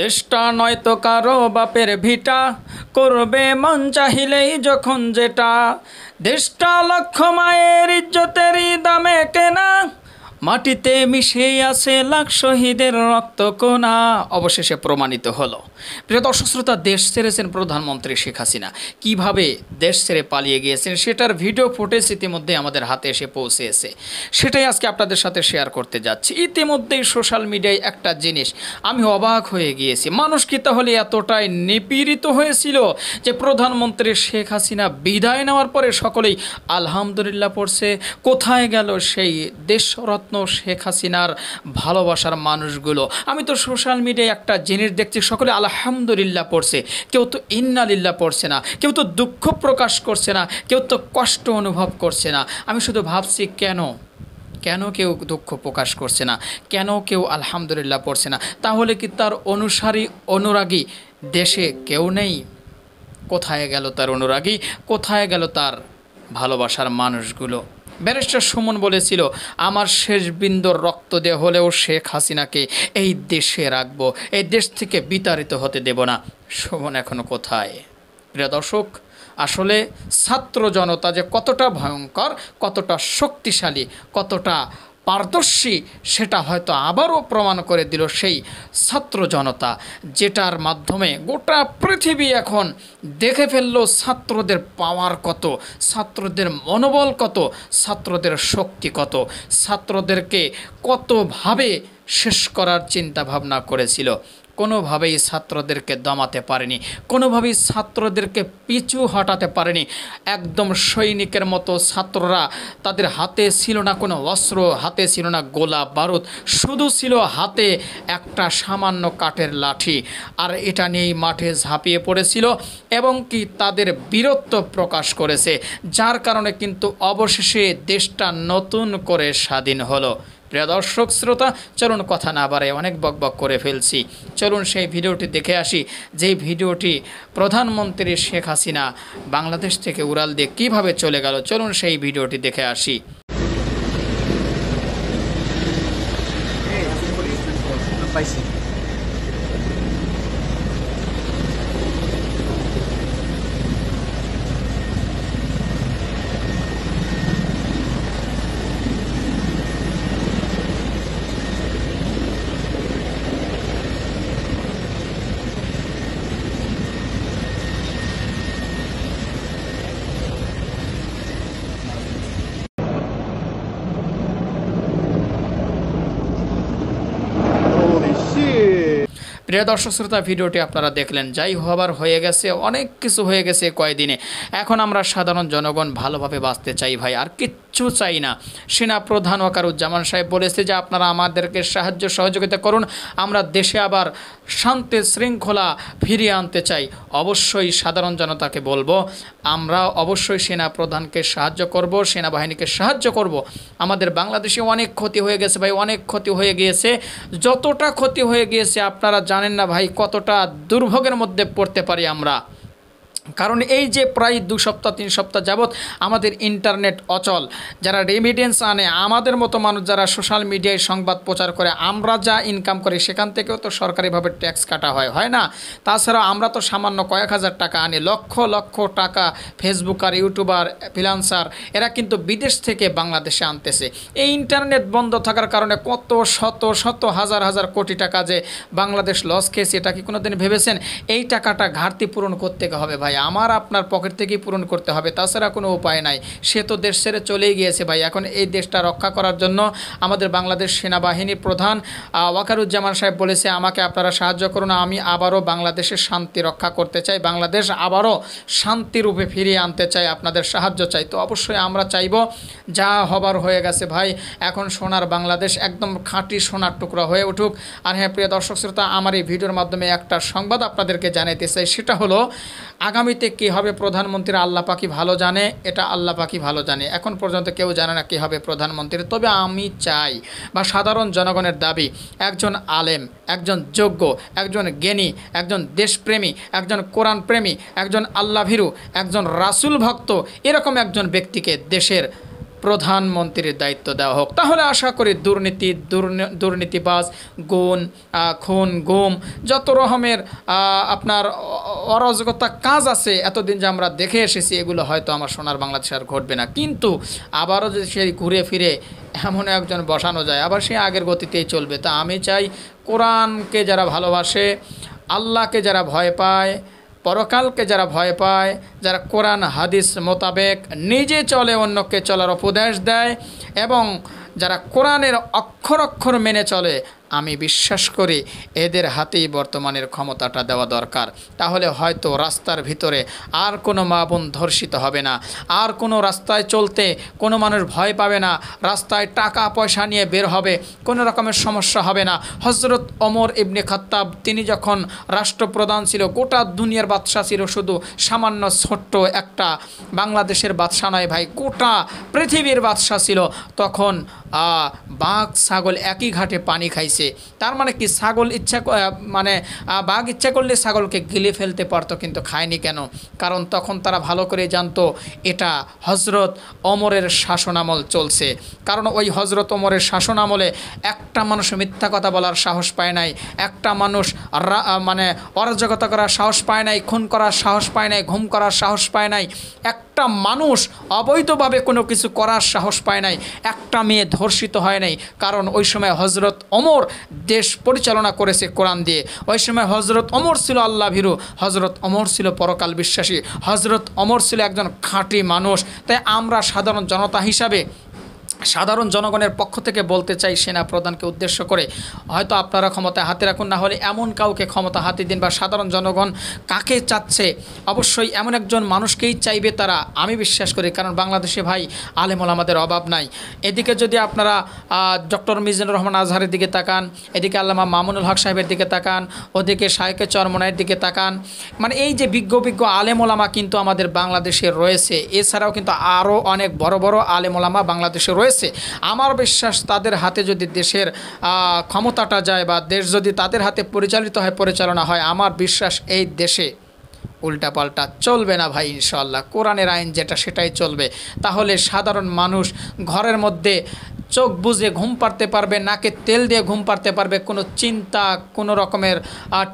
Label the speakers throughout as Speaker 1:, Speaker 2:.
Speaker 1: দেশটা নয়তো কারো বাপের ভিটা, করবে মন চাহিলেই যখন যেটা। দেশটা লক্ষ মায়ের ইজ্জতেরই দামে কেনা, মাটিতে মিশে আছে লাখ শহীদের রক্তকণা। অবশেষে প্রমাণিত হলো। প্রিয় দর্শক শ্রোতা, দেশ ছেড়েছেন প্রধানমন্ত্রী শেখ হাসিনা। কিভাবে দেশ ছেড়ে পালিয়ে গিয়েছেন সেটার ভিডিও ফুটেজ ইতিমধ্যে আমাদের হাতে এসে পৌঁছেছে। সেটাই আজকে আপনাদের সাথে শেয়ার করতে যাচ্ছি। ইতিমধ্যেই সোশ্যাল মিডিয়ায় একটা জিনিস আমি অবাক হয়ে গিয়েছি। মানুষ কি তাহলে এতটাই নিপীড়িত হয়েছিল যে প্রধানমন্ত্রী শেখ হাসিনা বিদায় নেওয়ার পরে সকলেই আলহামদুলিল্লাহ পড়ছে? কোথায় গেল সেই দেশরত্ন শেখ হাসিনার ভালোবাসার মানুষগুলো? আমি তো সোশ্যাল মিডিয়ায় একটা জিনিস দেখছি, সকলে আলহামদুলিল্লাহ পড়ছে, কেউ তো ইন্নালিল্লাহ পড়ছে না, কেউ তো দুঃখ প্রকাশ করছে না, কেউ তো কষ্ট অনুভব করছে না। আমি শুধু ভাবছি কেন কেউ দুঃখ প্রকাশ করছে না, কেন কেউ আলহামদুলিল্লাহ পড়ছে না? তাহলে কি তার অনুরাগী দেশে কেউ নেই? কোথায় গেল তার অনুরাগী? কোথায় গেল তার ভালোবাসার মানুষগুলো? ব্যারিস্টার সুমন বলেছিল, আমার শেষ বিন্দুর রক্ত দিয়ে হলেও শেখ হাসিনাকে এই দেশে রাখবো, এই দেশ থেকে বিতাড়িত হতে দেব না। সুমন এখনো কোথায়? প্রিয় দর্শক, আসলে ছাত্র জনতা যে কতটা ভয়ঙ্কর, কতটা শক্তিশালী, কতটা পারদর্শী সেটা হয়তো আবারও প্রমাণ করে দিল সেই ছাত্র জনতা, যেটার মাধ্যমে গোটা পৃথিবী এখন দেখে ফেলল ছাত্রদের পাওয়ার কত, ছাত্রদের মনোবল কত, ছাত্রদের শক্তি কত, ছাত্রদেরকে কতভাবে শেষ করার চিন্তা ভাবনা করেছিল। কোনোভাবেই ছাত্রদেরকে দমাতে পারেনি, কোনোভাবেই ছাত্রদেরকে পিছু হটাতে পারেনি। একদম সৈনিকের মতো ছাত্ররা, তাদের হাতে ছিল না কোনো অস্ত্র, হাতে ছিল না গোলা বারুদ, শুধু ছিল হাতে একটা সামান্য কাঠের লাঠি, আর এটা নিয়েই মাঠে ঝাঁপিয়ে পড়েছিল এবং কি তাদের বীরত্ব প্রকাশ করেছে, যার কারণে কিন্তু অবশেষে দেশটা নতুন করে স্বাধীন হলো। প্রিয় দর্শক শ্রোতা, চলুন কথা না বাড়ায়, অনেক বকবক করে ফেলছি, চলুন সেই ভিডিওটি দেখে আসি, যেই ভিডিওটি প্রধানমন্ত্রী শেখ হাসিনা বাংলাদেশ থেকে উড়াল দিয়ে কীভাবে চলে গেল। চলুন সেই ভিডিওটি দেখে আসি। প্রিয় দর্শক শ্রোতা, ভিডিওটি আপনারা দেখলেন। যাই হবার হয়ে গেছে, অনেক কিছু হয়ে গেছে কয়দিনে। এখন আমরা সাধারণ জনগণ ভালোভাবে বাঁচতে চাই ভাই, আর কিচ্ছু চাই না। সেনা প্রধান ওয়াকারুজ্জামান সাহেব বলেছে যে আপনারা আমাদেরকে সাহায্য সহযোগিতা করুন, আমরা দেশে আবার শান্তি শৃঙ্খলা ফিরিয়ে আনতে চাই। অবশ্যই সাধারণ জনতাকে বলবো, আমরা অবশ্যই সেনা প্রধানকে সাহায্য করব, সেনাবাহিনীকে সাহায্য করব। আমাদের বাংলাদেশে অনেক ক্ষতি হয়ে গেছে ভাই, অনেক ক্ষতি হয়ে গিয়েছে। যতটা ক্ষতি হয়ে গিয়েছে আপনারা জানেন না ভাই, কতটা দুর্ভোগের মধ্যে পড়তে পারি আমরা। কারণ এই যে প্রায় 2 সপ্তাহ 3 সপ্তাহ যাবৎ আমাদের ইন্টারনেট অচল, যারা রেমিডেন্স আনে, আমাদের মতো মানুষ যারা সোশ্যাল মিডিয়ায় সংবাদ প্রচার করে, আমরা যা ইনকাম করি সেখান থেকেও তো সরকারিভাবে ট্যাক্স কাটা হয় না? তাছাড়া আমরা তো সামান্য কয়েক হাজার টাকা আনি, লক্ষ লক্ষ টাকা ফেসবুকার, ইউটিউবার, ফ্রিল্যান্সার এরা কিন্তু বিদেশ থেকে বাংলাদেশে আনতেছে। এই ইন্টারনেট বন্ধ থাকার কারণে কত শত শত হাজার হাজার কোটি টাকা যে বাংলাদেশ লস খেয়েছে, এটা কি কোনোদিন ভেবেছেন? এই টাকাটা ঘাটতি পূরণ করতে হবে ভাই, আমার আপনার পকেট থেকেই পূরণ করতে হবে, তাছাড়া কোনো উপায় নাই। সে তো দেশ ছেড়ে চলেই গিয়েছে ভাই। এখন এই দেশটা রক্ষা করার জন্য আমাদের বাংলাদেশ সেনাবাহিনীর প্রধান ওয়াকারুজ্জামান সাহেব বলেছে, আমাকে আপনারা সাহায্য করুন, আমি আবারও বাংলাদেশের শান্তি রক্ষা করতে চাই, বাংলাদেশ আবারও শান্তিরূপে ফিরিয়ে আনতে চাই, আপনাদের সাহায্য চাই। তো অবশ্যই আমরা চাইব, যা হবার হয়ে গেছে ভাই, এখন সোনার বাংলাদেশ একদম খাঁটি সোনার টুকরা হয়ে উঠুক। আর হ্যাঁ প্রিয় দর্শক শ্রোতা, আমার এই ভিডিওর মাধ্যমে একটা সংবাদ আপনাদেরকে জানাতে চাই, সেটা হলো আগামীতে কী হবে প্রধানমন্ত্রী আল্লাহ পাকি ভালো জানে, এটা আল্লাহ পাকি ভালো জানে। এখন পর্যন্ত কেউ জানে না কী হবে প্রধানমন্ত্রী। তবে আমি চাই, বা সাধারণ জনগণের দাবি, একজন আলেম, একজন যোগ্য, একজন জ্ঞানী, একজন দেশপ্রেমী, একজন কোরআন প্রেমী, একজন আল্লাহ ভীরু, একজন রাসূল ভক্ত, এরকম একজন ব্যক্তিকে দেশের প্রধানমন্ত্রীর দায়িত্ব দেওয়া হোক। তাহলে আশা করি দুর্নীতিবাজ, খুন গুম যত রকমের আপনার অরাজকতা কাজ আছে এতদিন যে আমরা দেখে এসেছি, এগুলো হয়তো আমার সোনার বাংলাদেশে আর ঘটবে না। কিন্তু আবারও যদি সেই ঘুরে ফিরে এমন একজন বসানো যায়, আবার সে আগের গতিতেই চলবে। তা আমি চাই কোরআনকে যারা ভালোবাসে, আল্লাহকে যারা ভয় পায়, পরকালকে যারা ভয় পায়, যারা কোরআন হাদিস মোতাবেক নিজে চলে, অন্যকে চলার উপদেশ দেয়, এবং যারা কোরআনের অক্ষর অক্ষর মেনে চলে, আমি বিশ্বাস করি এদের হাতেই বর্তমানের ক্ষমতাটা দেওয়া দরকার। তাহলে হয়তো রাস্তার ভিতরে আর কোনো মা বোন ধর্ষিত হবে না, আর কোনো রাস্তায় চলতে কোনো মানুষ ভয় পাবে না, রাস্তায় টাকা পয়সা নিয়ে বের হবে কোনো রকমের সমস্যা হবে না। হজরত ওমর ইবনে খাত্তাব তিনি যখন রাষ্ট্রপ্রধান ছিল, গোটা দুনিয়ার বাদশাহ ছিল, শুধু সামান্য ছোট্ট একটা বাংলাদেশের বাদশাহ নয় ভাই, গোটা পৃথিবীর বাদশাহ ছিল, তখন বাঘ ছাগল একই ঘাটে পানি খাইছে। তার মানে কি, ছাগল বাঘ ইচ্ছা করলে ছাগলকে গিলে ফেলতে পারতো, কিন্তু খায়নি কেন? কারণ তখন তারা ভালো করে জানতো এটা হজরত ওমরের শাসনামল চলছে। কারণ ওই হজরত ওমরের শাসনামলে একটা মানুষ মিথ্যা কথা বলার সাহস পায় নাই, একটা মানুষ অরাজকতা করার সাহস পায় নাই, খুন করার সাহস পায় নাই, ঘুম করার সাহস পায় নাই, একটা মানুষ অবৈধভাবে কোনো কিছু করার সাহস পায় নাই, একটা মেয়ে ধর্ষিত হয় নাই। কারণ ওই সময় হজরত ওমর দেশ পরিচালনা করেছে কোরআন দিয়ে। ওই সময় হজরত ওমর ছিল আল্লাহ ভীরু, হজরত ওমর ছিল পরকাল বিশ্বাসী, হজরত ওমর ছিল একজন খাঁটি মানুষ। তাই আমরা সাধারণ জনতা হিসাবে, সাধারণ জনগণের পক্ষ থেকে বলতে চাই, সেনা প্রধানকে উদ্দেশ্য করে, হয়তো আপনারা ক্ষমতা হাতে রাখুন, না হলে এমন কাউকে ক্ষমতা হাতে দিন। বা সাধারণ জনগণ কাকে চাচ্ছে? অবশ্যই এমন একজন মানুষকেই চাইবে তারা, আমি বিশ্বাস করি। কারণ বাংলাদেশে ভাই আলেম ওলামাদের অভাব নাই। এদিকে যদি আপনারা ডক্টর মিজানুর রহমান আজহারের দিকে তাকান, এদিকে আল্লামা মামুনুল হক সাহেবের দিকে তাকান, ওদিকে শায়েখে চরমনাইয়ের দিকে তাকান, মানে এই যে বিজ্ঞ আলেম ওলামা কিন্তু আমাদের বাংলাদেশে রয়েছে। এছাড়াও কিন্তু আরও অনেক বড় বড় আলেম ওলামা বাংলাদেশে রয়েছে। আমার বিশ্বাস তাদের হাতে যদি দেশের ক্ষমতাটা যায়, বা দেশ যদি তাদের হাতে পরিচালনা হয়, আমার বিশ্বাস এই দেশে উল্টাপাল্টা চলবে না ভাই, ইনশাআল্লাহ। কোরআনের আইন যেটা সেটাই চলবে। তাহলে সাধারণ মানুষ ঘরের মধ্যে চোখ বুজে ঘুম পাড়তে পারবে, নাকে তেল দিয়ে ঘুম পাড়তে পারবে, কোনো চিন্তা, কোনো রকমের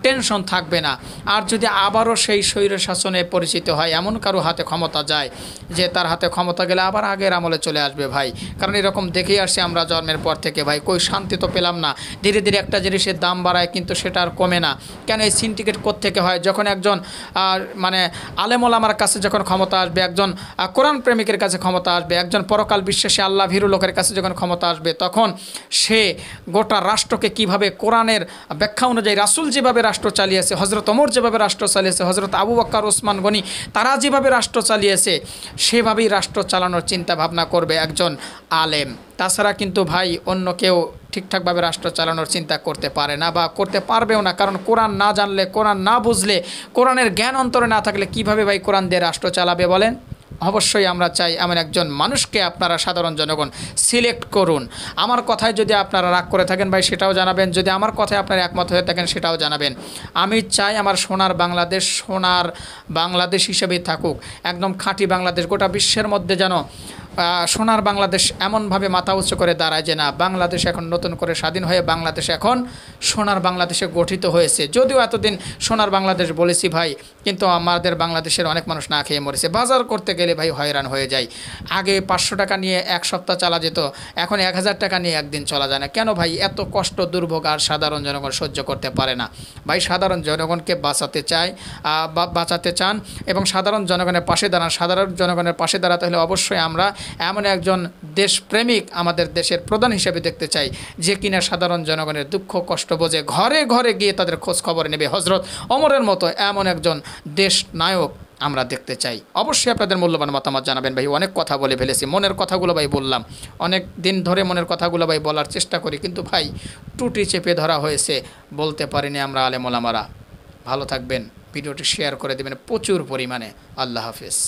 Speaker 1: টেনশন থাকবে না। আর যদি আবারও সেই স্বৈর শাসনে পরিচিত হয়, এমন কারো হাতে ক্ষমতা যায় যে তার হাতে ক্ষমতা গেলে আবার আগের আমলে চলে আসবে ভাই। কারণ এরকম দেখেই আসছি আমরা জন্মের পর থেকে ভাই, কই শান্তি তো পেলাম না। ধীরে ধীরে একটা জিনিসের দাম বাড়ায় কিন্তু সেটা আর কমে না। কেন? এই সিন্ডিকেট কোত্থেকে হয়? যখন একজন আলেম ওলামার কাছে যখন ক্ষমতা আসবে, একজন কোরআন প্রেমিকের কাছে ক্ষমতা আসবে, একজন পরকাল বিশ্বাসী আল্লাহ ভীরু লোকের কাছে যখন ক্ষমতা আসবে, তখন সে গোটা রাষ্ট্রকে কিভাবে কোরআনের ব্যাখ্যা অনুযায়ী রাসূল যেভাবে রাষ্ট্র চালিয়েছে, হজরত ওমর যেভাবে রাষ্ট্র চালিয়েছে, হজরত আবু বকর, ওসমান গনি তারা যেভাবে রাষ্ট্র চালিয়েছে, সেভাবেই রাষ্ট্র চালানোর চিন্তা ভাবনা করবে একজন আলেম। তাছাড়া কিন্তু ভাই অন্য কেউ ঠিকঠাকভাবে রাষ্ট্র চালানোর চিন্তা করতে পারে না, বা করতে পারবেও না। কারণ কোরআন না জানলে, কোরআন না বুঝলে, কোরআনের জ্ঞান অন্তরে না থাকলে কিভাবে ভাই কোরআন দিয়ে রাষ্ট্র চালাবে বলেন? অবশ্যই আমরা চাই এমন একজন মানুষকে আপনারা সাধারণ জনগণ সিলেক্ট করুন। আমার কথায় যদি আপনারা রাগ করে থাকেন ভাই, সেটাও জানাবেন। যদি আমার কথায় আপনারা একমত হয়ে থাকেন, সেটাও জানাবেন। আমি চাই আমার সোনার বাংলাদেশ হিসেবেই থাকুক, একদম খাঁটি বাংলাদেশ। গোটা বিশ্বের মধ্যে যেন সোনার বাংলাদেশ এমনভাবে মাথা উঁচু করে দাঁড়ায় যে না, বাংলাদেশ এখন নতুন করে স্বাধীন হয়ে বাংলাদেশ এখন সোনার বাংলাদেশে গঠিত হয়েছে। যদিও এতদিন সোনার বাংলাদেশ বলেছি ভাই, কিন্তু আমাদের বাংলাদেশের অনেক মানুষ না খেয়ে মরেছে। বাজার করতে গেলে ভাই হয়রান হয়ে যায়। আগে 500 টাকা নিয়ে এক সপ্তাহ চালা যেত, এখন 1000 টাকা নিয়ে একদিন চলা যায় না। কেন ভাই? এত কষ্ট দুর্ভোগ আর সাধারণ জনগণ সহ্য করতে পারে না ভাই। সাধারণ জনগণকে বাঁচাতে চান এবং সাধারণ জনগণের পাশে দাঁড়ান। সাধারণ জনগণের পাশে দাঁড়াতে হলে অবশ্যই আমরা এমন একজন দেশপ্রেমিক আমাদের দেশের প্রধান হিসেবে দেখতে চাই, যে কিনা সাধারণ জনগণের দুঃখ কষ্ট বোঝে, ঘরে ঘরে গিয়ে তাদের খোঁজ খবর নেবে। হজরত ওমরের মতো এমন একজন দেশ নায়ক আমরা দেখতে চাই। অবশ্যই আপনাদের মূল্যবান মতামত জানাবেন ভাই। অনেক কথা বলে ফেলেছি, মনের কথাগুলো ভাই বললাম, অনেক দিন ধরে মনের কথাগুলো ভাই বলার চেষ্টা করি, কিন্তু ভাই টুটি চেপে ধরা হয়েছে, বলতে পারিনি আমরা আলেম ওলামারা। ভালো থাকবেন, ভিডিওটি শেয়ার করে দেবেন প্রচুর পরিমাণে। আল্লাহ হাফেজ।